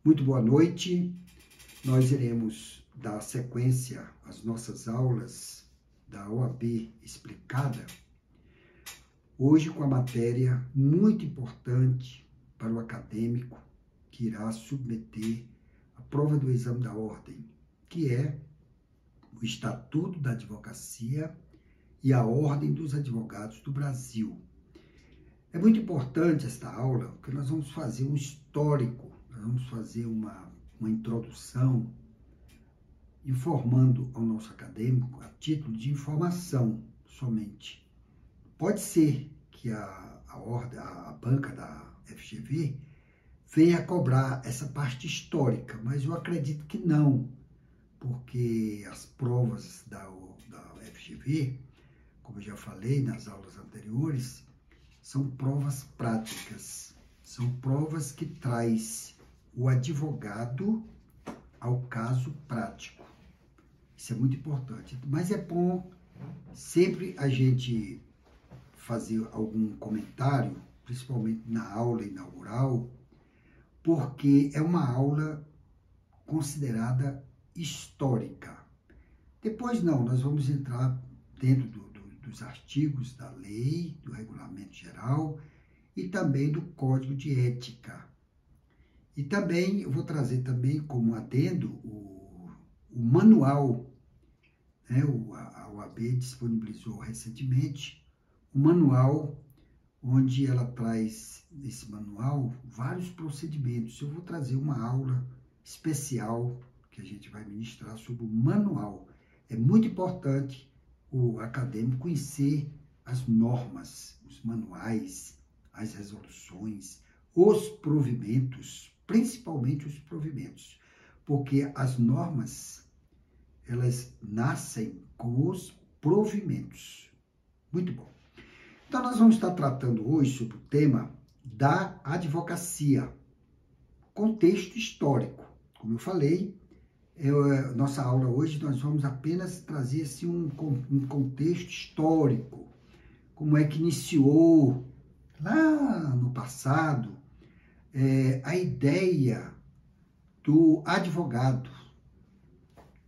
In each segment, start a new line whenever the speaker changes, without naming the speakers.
Muito boa noite. Nós iremos dar sequência às nossas aulas da OAB Explicada, hoje com a matéria muito importante para o acadêmico que irá submeter a prova do exame da ordem, que é o Estatuto da Advocacia e a Ordem dos Advogados do Brasil. É muito importante esta aula, porque nós vamos fazer um histórico, nós vamos fazer uma introdução, informando ao nosso acadêmico a título de informação somente. Pode ser que a banca da FGV venha cobrar essa parte histórica, mas eu acredito que não, porque as provas da FGV, como eu já falei nas aulas anteriores, são provas práticas, são provas que traz o advogado ao caso prático. Isso é muito importante, mas é bom sempre a gente fazer algum comentário, principalmente na aula inaugural, porque é uma aula considerada histórica. Depois não, nós vamos entrar dentro dos artigos da lei, do regulamento geral e também do código de ética. E também eu vou trazer também como adendo o manual, né? A OAB disponibilizou recentemente o manual, onde ela traz nesse manual vários procedimentos. Eu vou trazer uma aula especial que a gente vai ministrar sobre o manual. É muito importante o acadêmico conhecer as normas, os manuais, as resoluções, os provimentos, principalmente os provimentos, porque as normas, elas nascem com os provimentos. Muito bom. Então, nós vamos estar tratando hoje sobre o tema da advocacia, contexto histórico. Como eu falei, nossa aula hoje nós vamos apenas trazer assim, um contexto histórico, como é que iniciou lá no passado a ideia do advogado,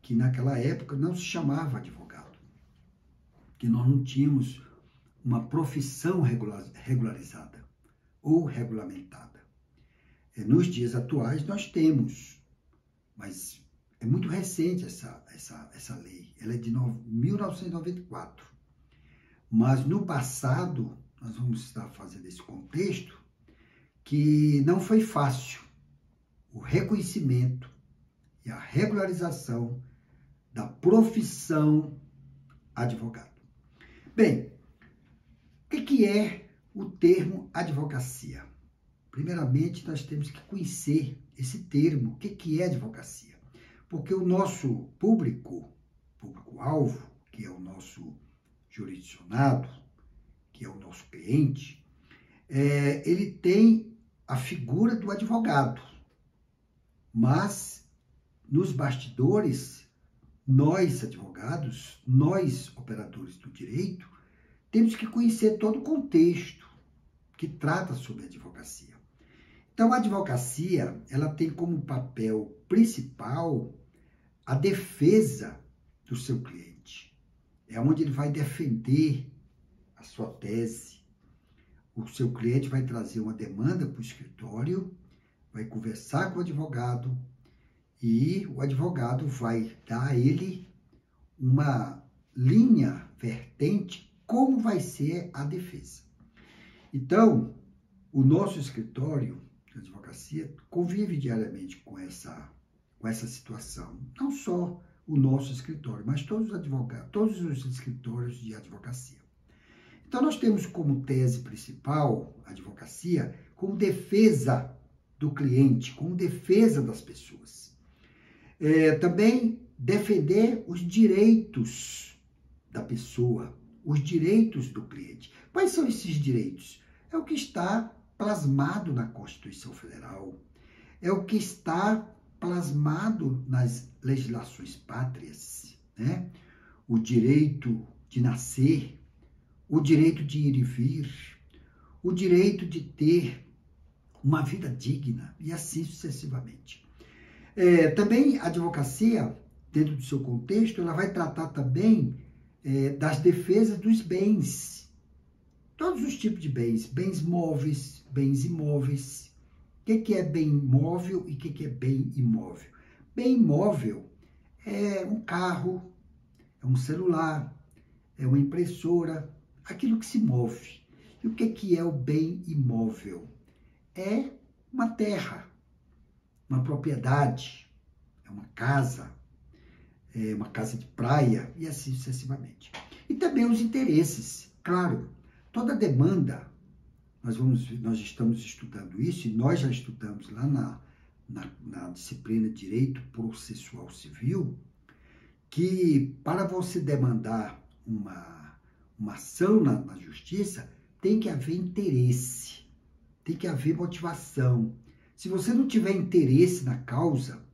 que naquela época não se chamava advogado, que nós não tínhamos uma profissão regularizada ou regulamentada. Nos dias atuais nós temos, mas é muito recente essa lei, ela é de 1994. Mas no passado, nós vamos estar fazendo esse contexto, que não foi fácil o reconhecimento e a regularização da profissão advogado. Bem, o que é o termo advocacia? Primeiramente, nós temos que conhecer esse termo, o que é advocacia. Porque o nosso público-alvo, que é o nosso jurisdicionado, que é o nosso cliente, ele tem a figura do advogado. Mas, nos bastidores, nós advogados, nós operadores do direito, temos que conhecer todo o contexto que trata sobre a advocacia. Então, a advocacia, ela tem como papel principal a defesa do seu cliente. É onde ele vai defender a sua tese. O seu cliente vai trazer uma demanda para o escritório, vai conversar com o advogado e o advogado vai dar a ele uma linha vertente como vai ser a defesa. Então, o nosso escritório de advocacia convive diariamente com essa situação. Não só o nosso escritório, mas todos os advogados, todos os escritórios de advocacia. Então, nós temos como tese principal a advocacia como defesa do cliente, como defesa das pessoas. Também defender os direitos da pessoa, os direitos do cliente. Quais são esses direitos? É o que está plasmado na Constituição Federal, é o que está plasmado nas legislações pátrias, né? O direito de nascer, o direito de ir e vir, o direito de ter uma vida digna e assim sucessivamente. Também a advocacia, dentro do seu contexto, ela vai tratar também das defesas dos bens, todos os tipos de bens, bens móveis, bens imóveis. O que é bem móvel e o que é bem imóvel? Bem imóvel é um carro, é um celular, é uma impressora, aquilo que se move. E o que é o bem imóvel? É uma terra, uma propriedade, é uma casa de praia e assim sucessivamente. E também os interesses. Claro, toda demanda, nós estamos estudando isso e nós já estudamos lá na disciplina de Direito Processual Civil, que para você demandar uma ação na justiça, tem que haver interesse, tem que haver motivação. Se você não tiver interesse na causa,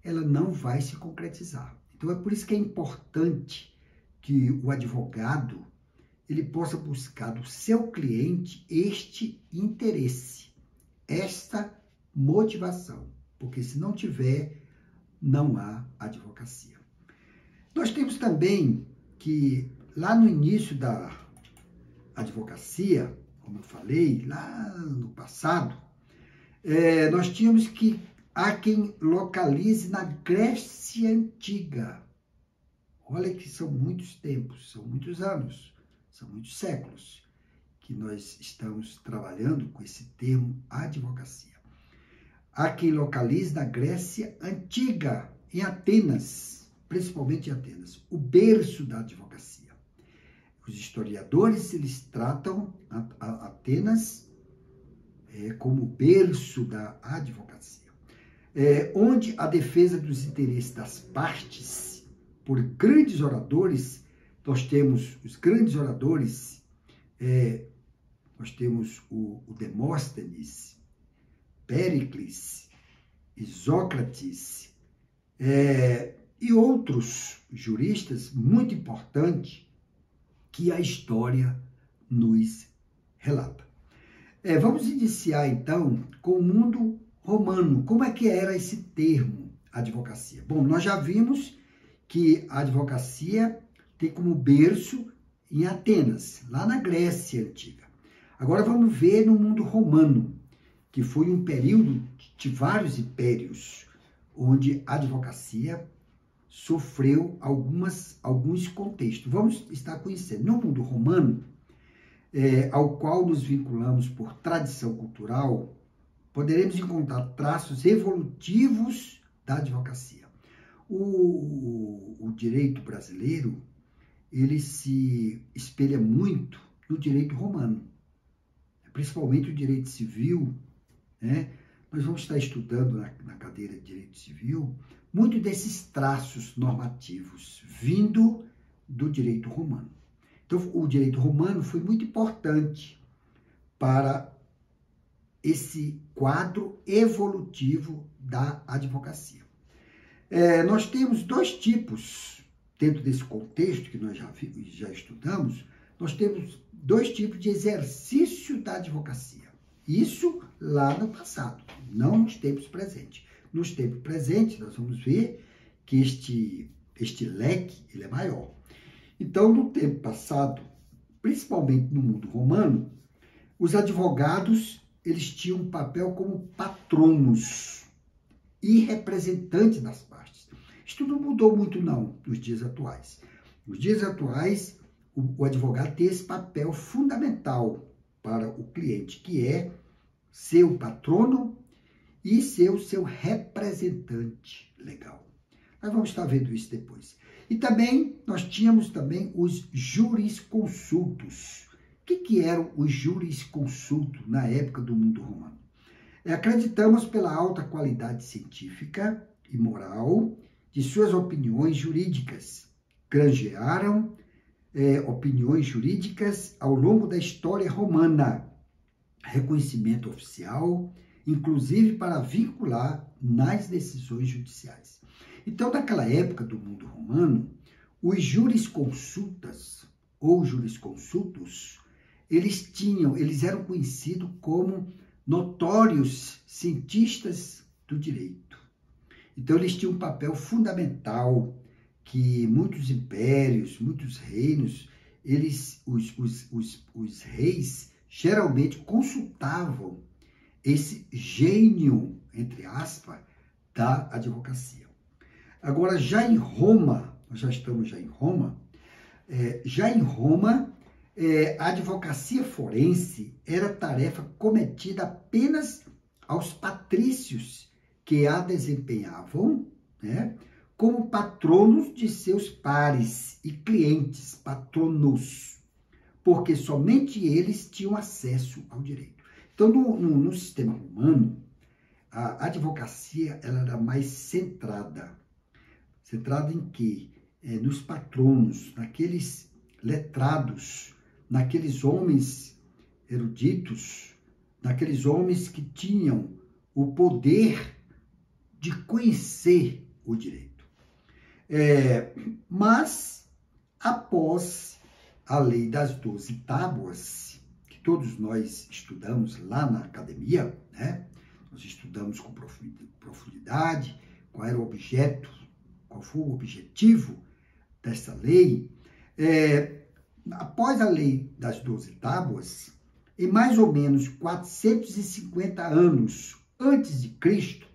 ela não vai se concretizar. Então é por isso que é importante que o advogado ele possa buscar do seu cliente este interesse, esta motivação, porque se não tiver, não há advocacia. Nós temos também que lá no início da advocacia, como eu falei, lá no passado, nós tínhamos que há quem localize na Grécia Antiga. Olha que são muitos tempos, são muitos anos, são muitos séculos que nós estamos trabalhando com esse termo advocacia. Há quem localize na Grécia Antiga, em Atenas, principalmente em Atenas, o berço da advocacia. Os historiadores, eles tratam Atenas como berço da advocacia, onde a defesa dos interesses das partes por grandes oradores, nós temos os grandes oradores, nós temos o Demóstenes, Péricles, Isócrates e outros juristas muito importantes que a história nos relata. Vamos iniciar, então, com o mundo romano. Como é que era esse termo, advocacia? Bom, nós já vimos que a advocacia tem como berço em Atenas, lá na Grécia Antiga. Agora vamos ver no mundo romano, que foi um período de vários impérios, onde a advocacia sofreu alguns contextos. Vamos estar conhecendo. No mundo romano, ao qual nos vinculamos por tradição cultural, poderemos encontrar traços evolutivos da advocacia. O direito brasileiro, ele se espelha muito no direito romano, principalmente o direito civil, né? Nós vamos estar estudando na cadeira de Direito Civil muito desses traços normativos vindo do direito romano. Então, o direito romano foi muito importante para esse quadro evolutivo da advocacia. Nós temos dois tipos, dentro desse contexto que nós já estudamos, nós temos dois tipos de exercício da advocacia. Isso lá no passado, não nos tempos presentes. Nos tempos presentes, nós vamos ver que este leque ele é maior. Então, no tempo passado, principalmente no mundo romano, os advogados eles tinham um papel como patronos e representantes das partes. Isso não mudou muito, não, nos dias atuais. Nos dias atuais, o advogado tem esse papel fundamental para o cliente, que é ser o patrono e ser o seu representante legal. Nós vamos estar vendo isso depois. E também, nós tínhamos também os jurisconsultos. O que eram os jurisconsultos na época do mundo romano? Acreditamos pela alta qualidade científica e moral de suas opiniões jurídicas. Granjearam opiniões jurídicas ao longo da história romana. Reconhecimento oficial, inclusive para vincular nas decisões judiciais. Então, naquela época do mundo romano, os jurisconsultas ou jurisconsultos, eles eram conhecidos como notórios cientistas do direito. Então, eles tinham um papel fundamental que muitos impérios, muitos reinos, os reis geralmente consultavam esse gênio, entre aspas, da advocacia. Agora, já em Roma, nós já estamos em Roma, a advocacia forense era tarefa cometida apenas aos patrícios que a desempenhavam, né, como patronos de seus pares e clientes, patronos, porque somente eles tinham acesso ao direito. Então, no sistema romano, a advocacia ela era mais centrada em quê? Nos patronos, naqueles letrados, naqueles homens eruditos, naqueles homens que tinham o poder de conhecer o direito. Mas, após a lei das 12 tábuas, que todos nós estudamos lá na academia, né? Nós estudamos com profundidade, qual era o objeto, qual foi o objetivo dessa lei. Após a lei das 12 tábuas, em mais ou menos 450 anos antes de Cristo,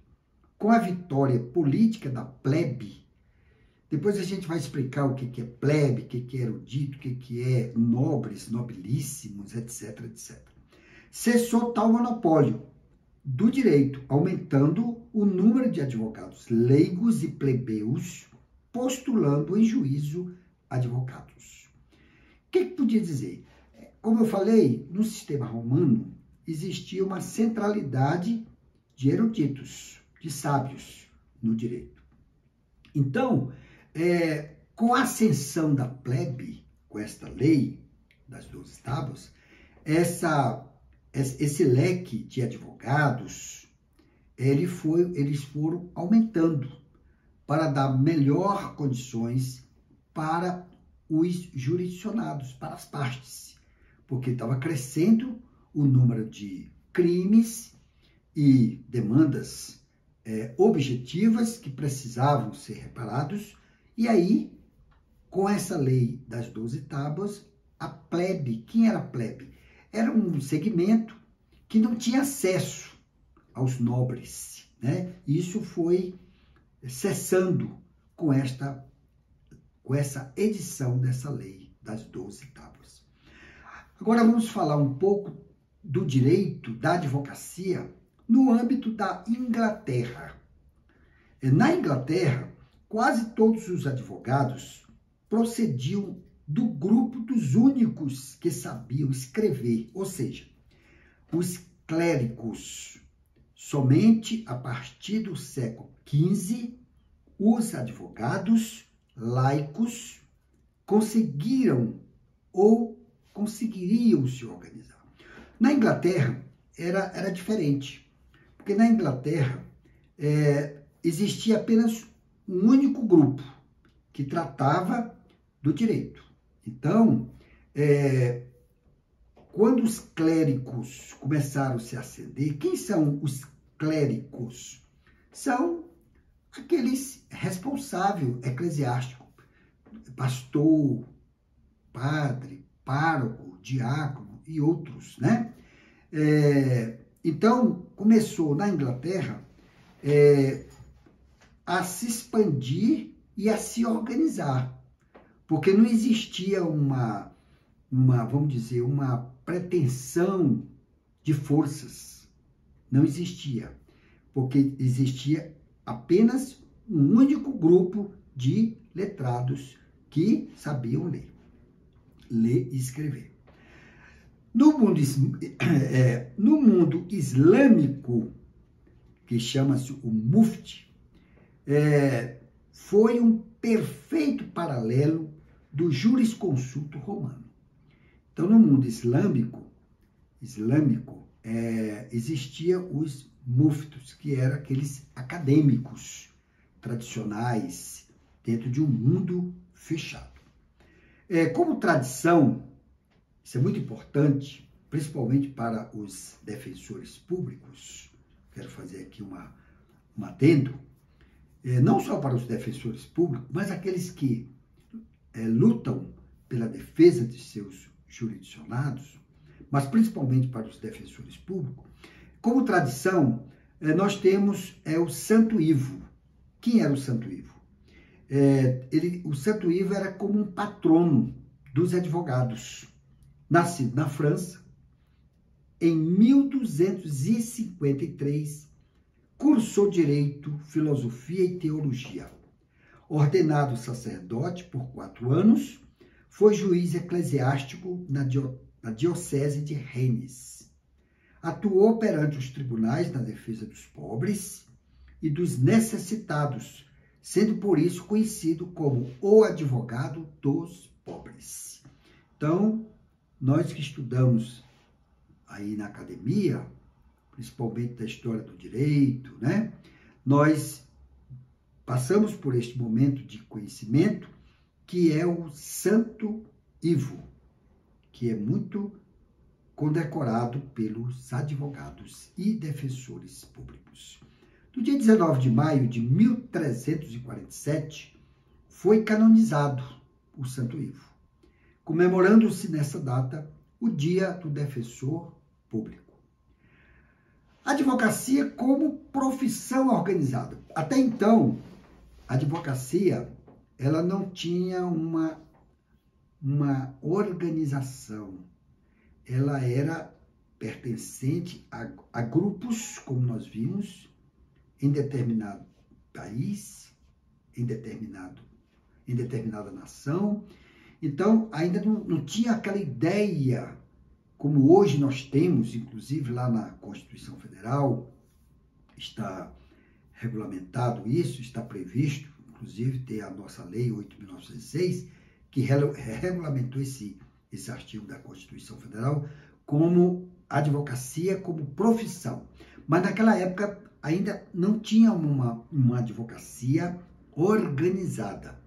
com a vitória política da plebe, depois a gente vai explicar o que é plebe, o que é erudito, o que é nobres, nobilíssimos, etc, etc. Cessou tal monopólio do direito, aumentando o número de advogados leigos e plebeus, postulando em juízo advogados. O que podia dizer? Como eu falei, no sistema romano existia uma centralidade de eruditos, de sábios no direito. Então, com a ascensão da plebe, com esta lei das 12 tábuas, esse leque de advogados, eles foram aumentando para dar melhor condições para os jurisdicionados, para as partes, porque estava crescendo o número de crimes e demandas objetivas que precisavam ser reparados, e aí, com essa lei das 12 tábuas, a plebe, quem era a plebe? Era um segmento que não tinha acesso aos nobres, né? Isso foi cessando com essa edição dessa lei das 12 tábuas. Agora vamos falar um pouco do direito da advocacia no âmbito da Inglaterra. Na Inglaterra, quase todos os advogados procediam do grupo dos únicos que sabiam escrever, ou seja, os clérigos. Somente a partir do século XV, os advogados laicos conseguiriam se organizar. Na Inglaterra era diferente, porque na Inglaterra existia apenas um único grupo que tratava do direito. Então, quando os clérigos começaram a se ascender, quem são os clérigos? São aqueles responsáveis eclesiásticos, pastor, padre, pároco, diácono e outros, né? Então, começou na Inglaterra a se expandir e a se organizar, porque não existia vamos dizer, uma pretensão de forças. Não existia, porque existia apenas um único grupo de letrados que sabiam ler e escrever. No mundo islâmico, que chama-se o mufti, foi um perfeito paralelo do jurisconsulto romano. Então, no mundo islâmico existiam os muftis, que eram aqueles acadêmicos tradicionais dentro de um mundo fechado. Como tradição, isso é muito importante, principalmente para os defensores públicos, quero fazer aqui um adendo, não só para os defensores públicos, mas aqueles que lutam pela defesa de seus jurisdicionados, mas principalmente para os defensores públicos, como tradição, nós temos o Santo Ivo. Quem era o Santo Ivo? O Santo Ivo era como um patrono dos advogados. Nascido na França, em 1253, cursou Direito, Filosofia e Teologia. Ordenado sacerdote por 4 anos, foi juiz eclesiástico na diocese de Rennes. Atuou perante os tribunais na defesa dos pobres e dos necessitados, sendo por isso conhecido como o advogado dos pobres. Então, nós que estudamos aí na academia, principalmente da história do direito, né? Nós passamos por este momento de conhecimento que é o Santo Ivo, que é muito condecorado pelos advogados e defensores públicos. No dia 19 de maio de 1347, foi canonizado o Santo Ivo, comemorando-se nessa data o Dia do Defensor Público. A advocacia como profissão organizada. Até então, a advocacia ela não tinha uma organização. Ela era pertencente a grupos, como nós vimos, em determinado país, em determinada nação. Então, ainda não tinha aquela ideia, como hoje nós temos, inclusive lá na Constituição Federal, está regulamentado isso, está previsto, inclusive tem a nossa Lei 8.906, que regulamentou esse artigo da Constituição Federal como advocacia, como profissão. Mas naquela época ainda não tinha uma advocacia organizada.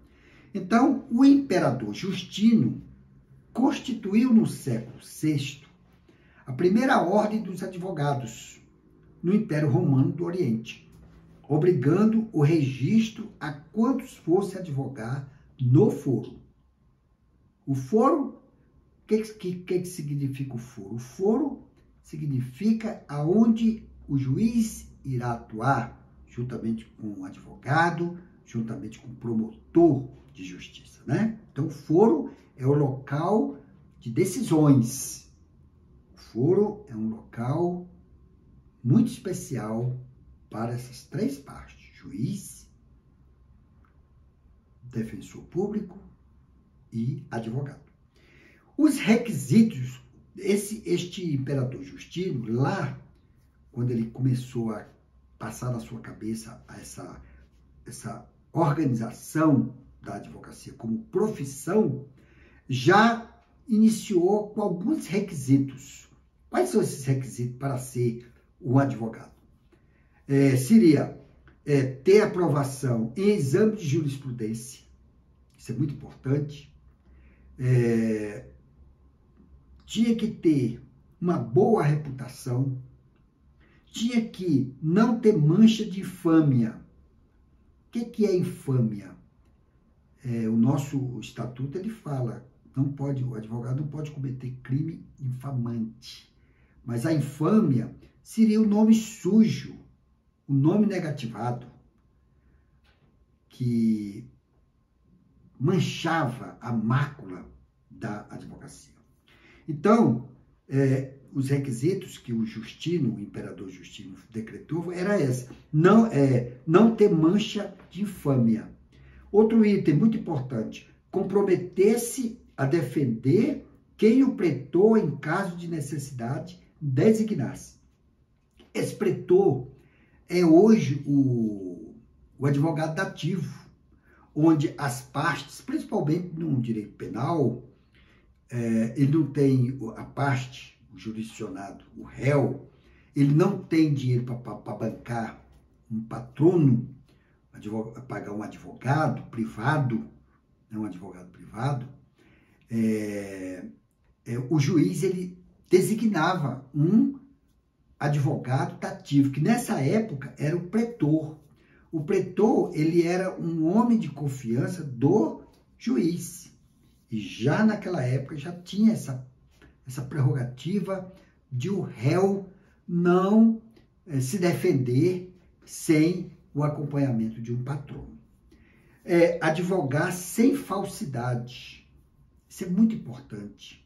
Então, o imperador Justino constituiu no século VI a primeira ordem dos advogados no Império Romano do Oriente, obrigando o registro a quantos fosse advogar no foro. O foro, o que significa o foro? O foro significa aonde o juiz irá atuar, juntamente com o advogado, juntamente com o promotor de justiça, né? Então, o foro é o local de decisões. O foro é um local muito especial para essas 3 partes: juiz, defensor público e advogado. Os requisitos, este imperador Justino, lá, quando ele começou a passar na sua cabeça essa organização da advocacia como profissão, já iniciou com alguns requisitos. Quais são esses requisitos para ser um advogado? Seria ter aprovação em exame de jurisprudência, isso é muito importante. Tinha que ter uma boa reputação, tinha que não ter mancha de infâmia. O que é infâmia? O nosso estatuto ele fala, o advogado não pode cometer crime infamante. Mas a infâmia seria o nome sujo, o nome negativado, que manchava a mácula da advocacia. Então, os requisitos que o imperador Justino decretou era esse: não ter mancha de infâmia. Outro item muito importante: comprometer-se a defender quem o pretor, em caso de necessidade, designasse. Esse pretor é hoje o advogado dativo, onde as partes, principalmente no direito penal, ele não tem a parte, o jurisdicionado, o réu, ele não tem dinheiro para bancar um patrono, pagar um advogado privado, o juiz ele designava um advogado dativo, que nessa época era o pretor. O pretor, ele era um homem de confiança do juiz. E já naquela época já tinha essa prerrogativa de o réu não se defender sem o acompanhamento de um patrono. Advogar sem falsidade. Isso é muito importante.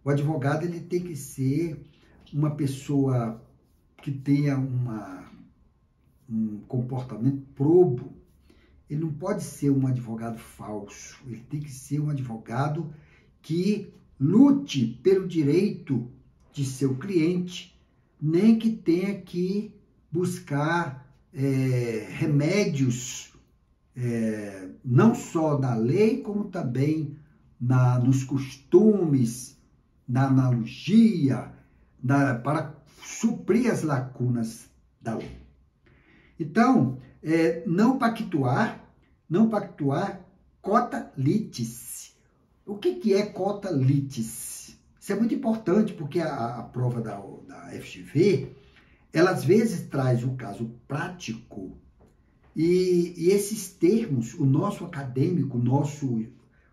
O advogado ele tem que ser uma pessoa que tenha um comportamento probo. Ele não pode ser um advogado falso. Ele tem que ser um advogado que lute pelo direito de seu cliente, nem que tenha que buscar remédios, não só na lei, como também nos costumes, na analogia, para suprir as lacunas da lei. Então, não pactuar cota litis. O que é cota litis? Isso é muito importante, porque a prova da FGV, ela às vezes traz o caso prático e esses termos, o nosso acadêmico,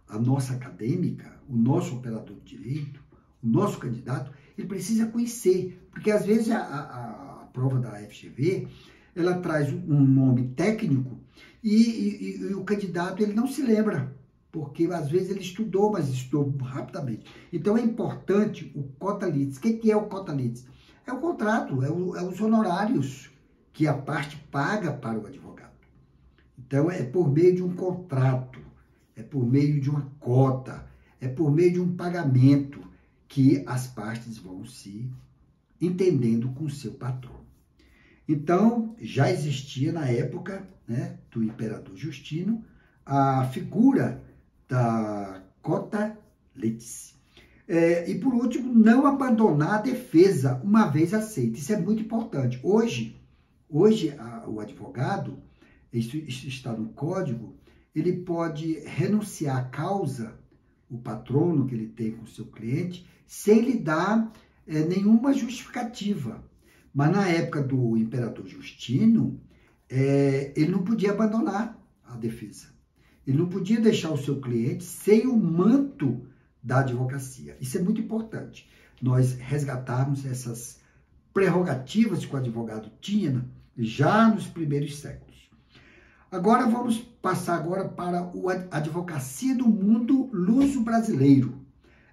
a nossa acadêmica, o nosso operador de direito, o nosso candidato, ele precisa conhecer, porque às vezes a prova da FGV, ela traz um nome técnico e o candidato ele não se lembra, porque às vezes ele estudou, mas estudou rapidamente. Então é importante o cota litis. O que é o cota litis? É o contrato, é os honorários que a parte paga para o advogado. Então é por meio de um contrato, é por meio de uma cota, é por meio de um pagamento que as partes vão se entendendo com o seu patrono. Então, já existia na época, né, do imperador Justino a figura da cota litis. E por último, não abandonar a defesa uma vez aceita. Isso é muito importante. Hoje o advogado, isso está no código, ele pode renunciar à causa, o patrono que ele tem com o seu cliente, sem lhe dar nenhuma justificativa. Mas na época do imperador Justino, ele não podia abandonar a defesa. Ele não podia deixar o seu cliente sem o manto da advocacia. Isso é muito importante. Nós resgatarmos essas prerrogativas que o advogado tinha já nos primeiros séculos. Agora vamos passar agora para a advocacia do mundo luso-brasileiro.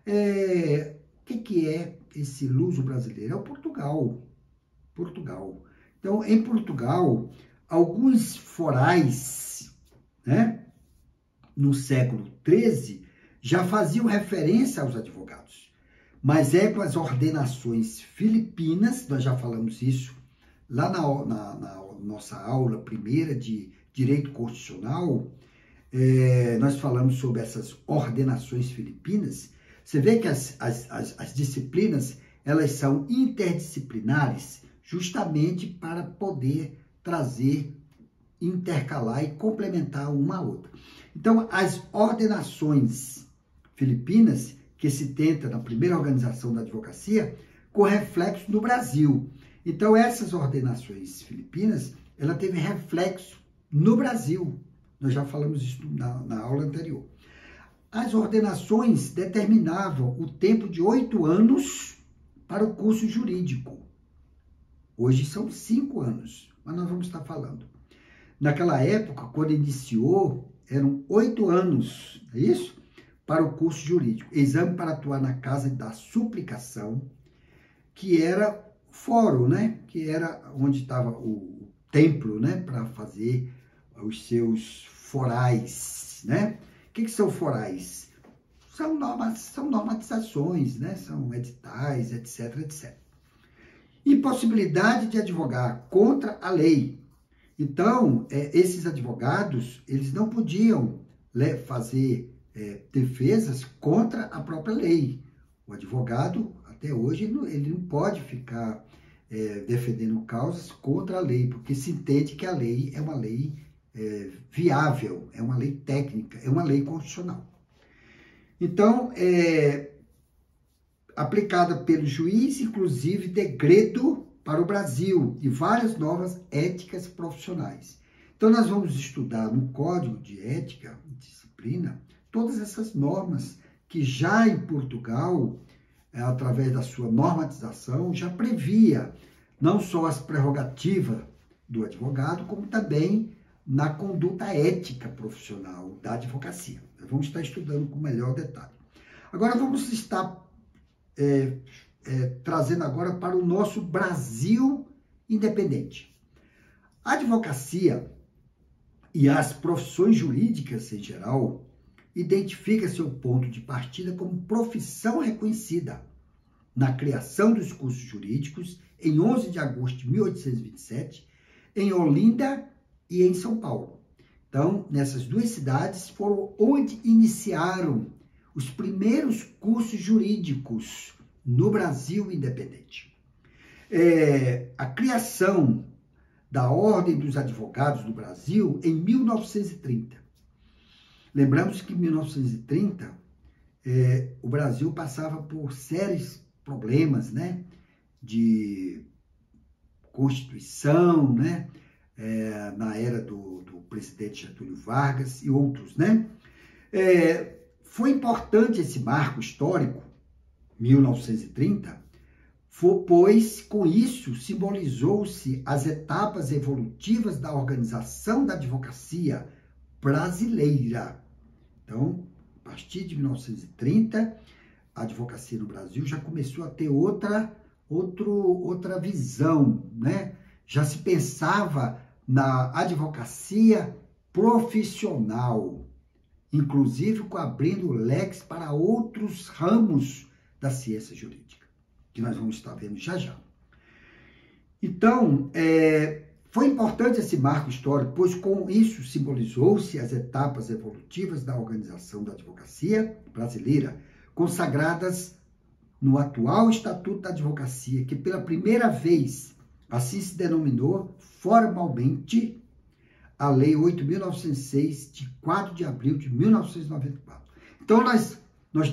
O que é esse luso-brasileiro? É o Portugal. Então, em Portugal, alguns forais, né, no século XIII, já faziam referência aos advogados. Mas com as ordenações filipinas, nós já falamos isso lá na nossa aula primeira de Direito Constitucional, nós falamos sobre essas ordenações filipinas. Você vê que as disciplinas, elas são interdisciplinares, justamente para poder trazer, intercalar e complementar uma a outra. Então, as ordenações filipinas, que se tenta na primeira organização da advocacia, com reflexo no Brasil. Então, essas ordenações filipinas, ela teve reflexo no Brasil. Nós já falamos isso na aula anterior. As ordenações determinavam o tempo de 8 anos para o curso jurídico. Hoje são 5 anos, mas nós vamos estar falando. Naquela época, quando iniciou, eram 8 anos, é isso? Para o curso jurídico. Exame para atuar na casa da suplicação, que era fórum, né? Que era onde estava o templo, né? Para fazer os seus forais, né? O que são forais? São normatizações, né? São editais, etc, etc. Impossibilidade de advogar contra a lei. Então, esses advogados, eles não podiam fazer defesas contra a própria lei. O advogado, até hoje, ele não pode ficar defendendo causas contra a lei, porque se entende que a lei é uma lei viável, é uma lei técnica, é uma lei constitucional. Então, aplicada pelo juiz, inclusive degredo para o Brasil, e várias novas éticas profissionais. Então, nós vamos estudar no Código de Ética e Disciplina todas essas normas que já em Portugal, através da sua normatização, já previa não só as prerrogativas do advogado, como também na conduta ética profissional da advocacia. Nós vamos estar estudando com melhor detalhe. Agora, vamos estar trazendo agora para o nosso Brasil independente. A advocacia e as profissões jurídicas em geral identifica seu ponto de partida como profissão reconhecida na criação dos cursos jurídicos em 11 de agosto de 1827, em Olinda e em São Paulo. Então, nessas duas cidades foram onde iniciaram os primeiros cursos jurídicos no Brasil independente. A criação da Ordem dos Advogados do Brasil em 1930. Lembramos que em 1930 o Brasil passava por sérios problemas, né, de Constituição, né, na era do presidente Getúlio Vargas e outros, né. Foi importante esse marco histórico, 1930, pois com isso simbolizou-se as etapas evolutivas da organização da advocacia brasileira. Então, a partir de 1930, a advocacia no Brasil já começou a ter outra visão, né? Já se pensava na advocacia profissional, inclusive abrindo leques para outros ramos da ciência jurídica, que nós vamos estar vendo já já. Então, foi importante esse marco histórico, pois com isso simbolizou-se as etapas evolutivas da organização da advocacia brasileira, consagradas no atual Estatuto da Advocacia, que pela primeira vez assim se denominou formalmente a Lei 8.906, de 4 de abril de 1994. Então, nós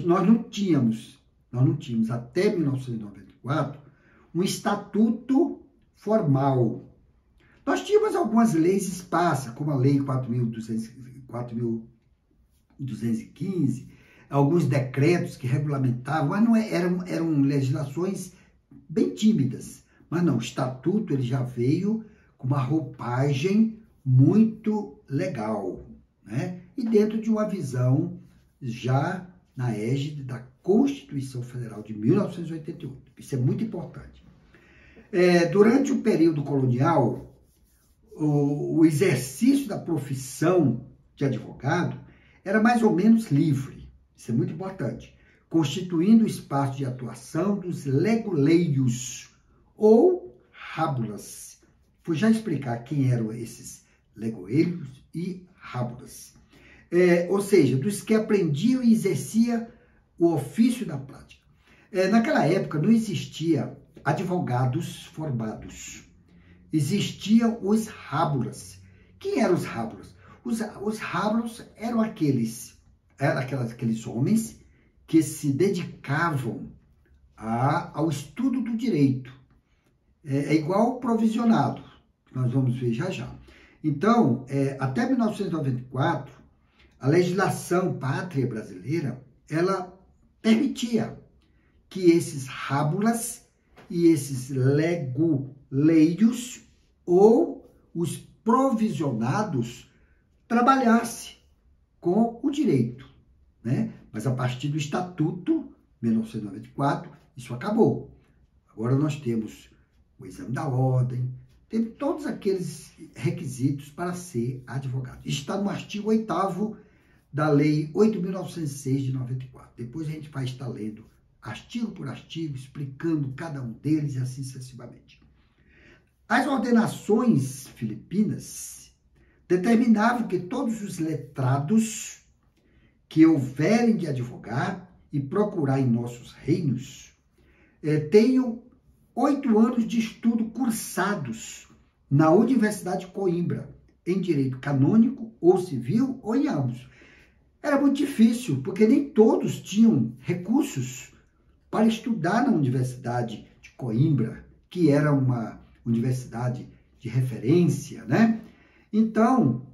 não tínhamos até 1994 um estatuto formal. Nós tínhamos algumas leis esparsas, como a Lei 4.215, alguns decretos que regulamentavam, mas não eram legislações bem tímidas. Mas não, o estatuto ele já veio com uma roupagem muito legal, né? E dentro de uma visão já na égide da Constituição Federal de 1988. Isso é muito importante. Durante o período colonial, o exercício da profissão de advogado era mais ou menos livre. Isso é muito importante. Constituindo o espaço de atuação dos legoleiros ou rábulas. Vou já explicar quem eram esses legoleiros e rábulas. Ou seja, dos que aprendiam e exerciam o ofício da prática. Naquela época não existia advogados formados. Existiam os rábulas. Quem eram os rábulas? Os rábulas eram aqueles homens que se dedicavam ao estudo do direito. É igual provisionado, que nós vamos ver já já. Então, até 1994, a legislação pátria brasileira, ela permitia que esses rábulas e esses legoleiros ou os provisionados trabalhassem com o direito, né? Mas a partir do Estatuto, 1994, isso acabou. Agora nós temos o exame da ordem, tem todos aqueles requisitos para ser advogado. Está no artigo 8º da Lei 8.906 de 94. Depois a gente vai estar lendo artigo por artigo, explicando cada um deles e assim sucessivamente. As ordenações filipinas determinavam que todos os letrados que houverem de advogar e procurar em nossos reinos tenham 8 anos de estudo cursados na Universidade de Coimbra, em direito canônico ou civil ou em ambos. Era muito difícil, porque nem todos tinham recursos para estudar na Universidade de Coimbra, que era uma universidade de referência, né? Então,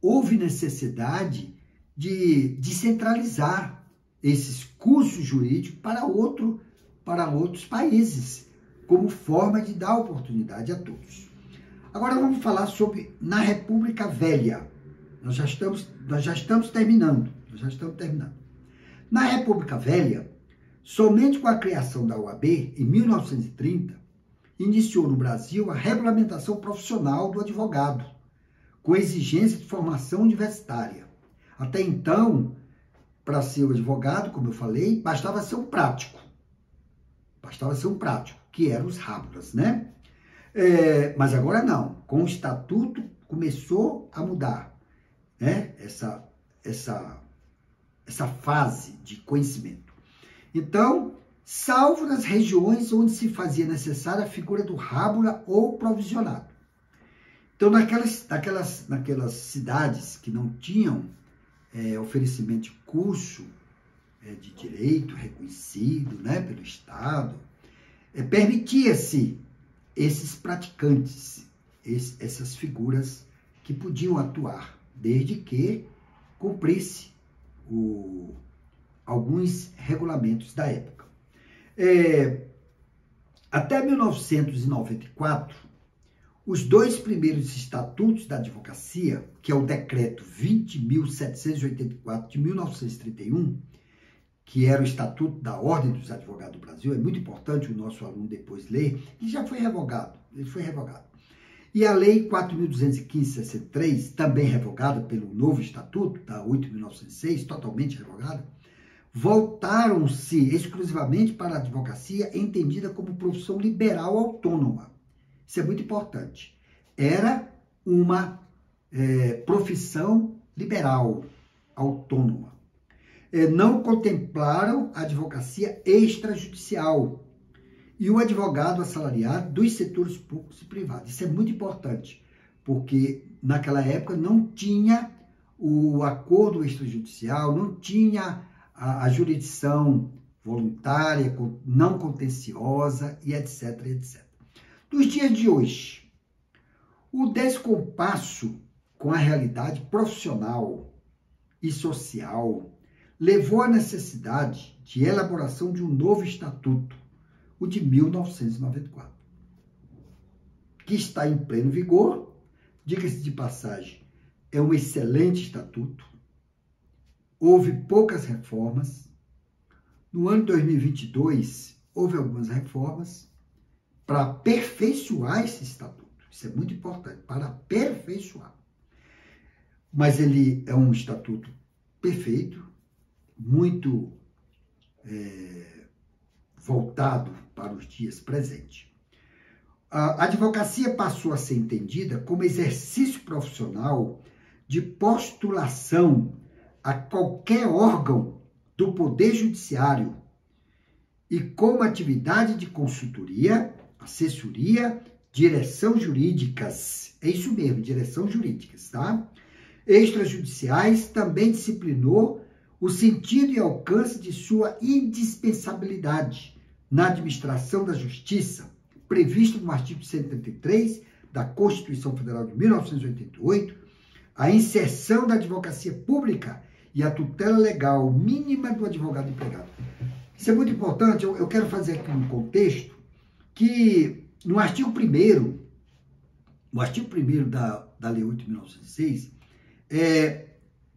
houve necessidade de descentralizar esses cursos jurídicos para outros países, como forma de dar oportunidade a todos. Agora vamos falar sobre na República Velha. Nós já estamos terminando. Na República Velha, somente com a criação da OAB, em 1930, iniciou no Brasil a regulamentação profissional do advogado, com exigência de formação universitária. Até então, para ser o advogado, como eu falei, bastava ser um prático. Que eram os rábulas, né? Mas agora não. Com o Estatuto começou a mudar, né? Essa fase de conhecimento. Então, salvo nas regiões onde se fazia necessária a figura do rábula ou provisionado. Então, naquelas cidades que não tinham oferecimento de curso de direito reconhecido, né, pelo Estado, permitia-se esses praticantes, essas figuras que podiam atuar, desde que cumprisse alguns regulamentos da época. Até 1994, os dois primeiros estatutos da advocacia, que é o decreto 20.784 de 1931, que era o Estatuto da Ordem dos Advogados do Brasil, é muito importante o nosso aluno depois ler, ele já foi revogado, E a Lei 4.215/63, também revogada pelo novo Estatuto, da 8.906, totalmente revogada, voltaram-se exclusivamente para a advocacia entendida como profissão liberal autônoma. Isso é muito importante. Era uma profissão liberal autônoma. Não contemplaram a advocacia extrajudicial e o advogado assalariado dos setores públicos e privados. Isso é muito importante, porque naquela época não tinha o acordo extrajudicial, não tinha a jurisdição voluntária, não contenciosa e etc, etc. Nos dias de hoje, o descompasso com a realidade profissional e social levou à necessidade de elaboração de um novo estatuto, o de 1994, que está em pleno vigor. Diga-se de passagem, é um excelente estatuto, houve poucas reformas. No ano 2022, houve algumas reformas para aperfeiçoar esse estatuto. Isso é muito importante, para aperfeiçoar. Mas ele é um estatuto perfeito, muito voltado para os dias presentes. A advocacia passou a ser entendida como exercício profissional de postulação a qualquer órgão do Poder Judiciário e como atividade de consultoria, assessoria, direção jurídicas. É isso mesmo, direção jurídicas, tá? Extrajudiciais também disciplinou o sentido e alcance de sua indispensabilidade na administração da justiça, previsto no artigo 133 da Constituição Federal de 1988, a inserção da advocacia pública e a tutela legal mínima do advogado empregado. Isso é muito importante. Eu quero fazer aqui um contexto que no artigo 1º, da Lei 8.906,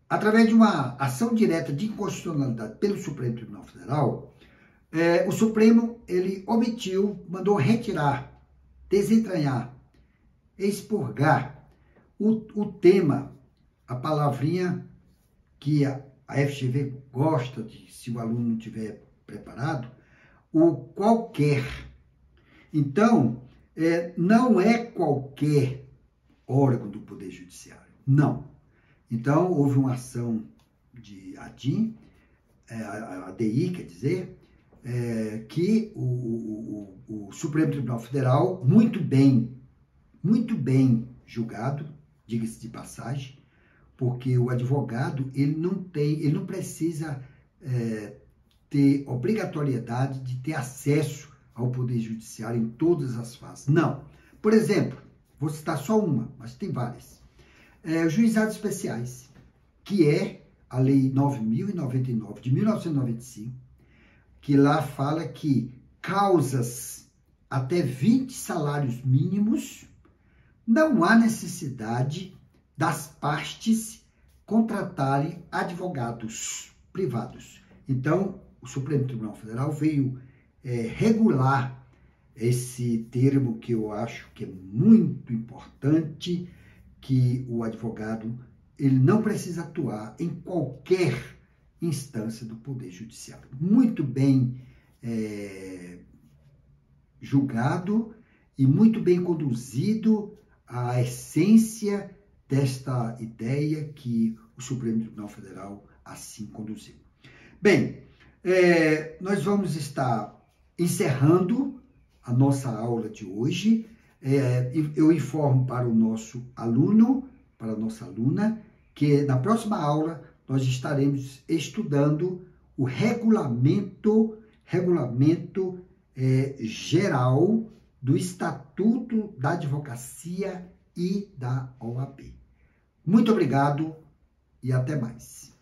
através de uma ação direta de inconstitucionalidade pelo Supremo Tribunal Federal, o Supremo ele mandou retirar, desentranhar, expurgar o tema, a palavrinha que a FGV gosta de, se o aluno não tiver preparado, o qualquer. Então, não é qualquer órgão do Poder Judiciário, não. Então, houve uma ação de ADI, quer dizer, que o Supremo Tribunal Federal, muito bem julgado, diga-se de passagem, porque o advogado ele não precisa ter obrigatoriedade de ter acesso ao Poder Judiciário em todas as fases. Não. Por exemplo, vou citar só uma, mas tem várias. Juizados especiais, que é a Lei 9.099 de 1995, que lá fala que causas até 20 salários mínimos, não há necessidade das partes contratarem advogados privados. Então, o Supremo Tribunal Federal veio regular esse termo que eu acho que é muito importante, que o advogado ele não precisa atuar em qualquer instância do Poder Judiciário. Muito bem julgado e muito bem conduzido a essência desta ideia que o Supremo Tribunal Federal assim conduziu. Bem, nós vamos estar encerrando a nossa aula de hoje. Eu informo para o nosso aluno, para a nossa aluna, que na próxima aula nós estaremos estudando o regulamento geral do Estatuto da Advocacia e da OAB. Muito obrigado e até mais.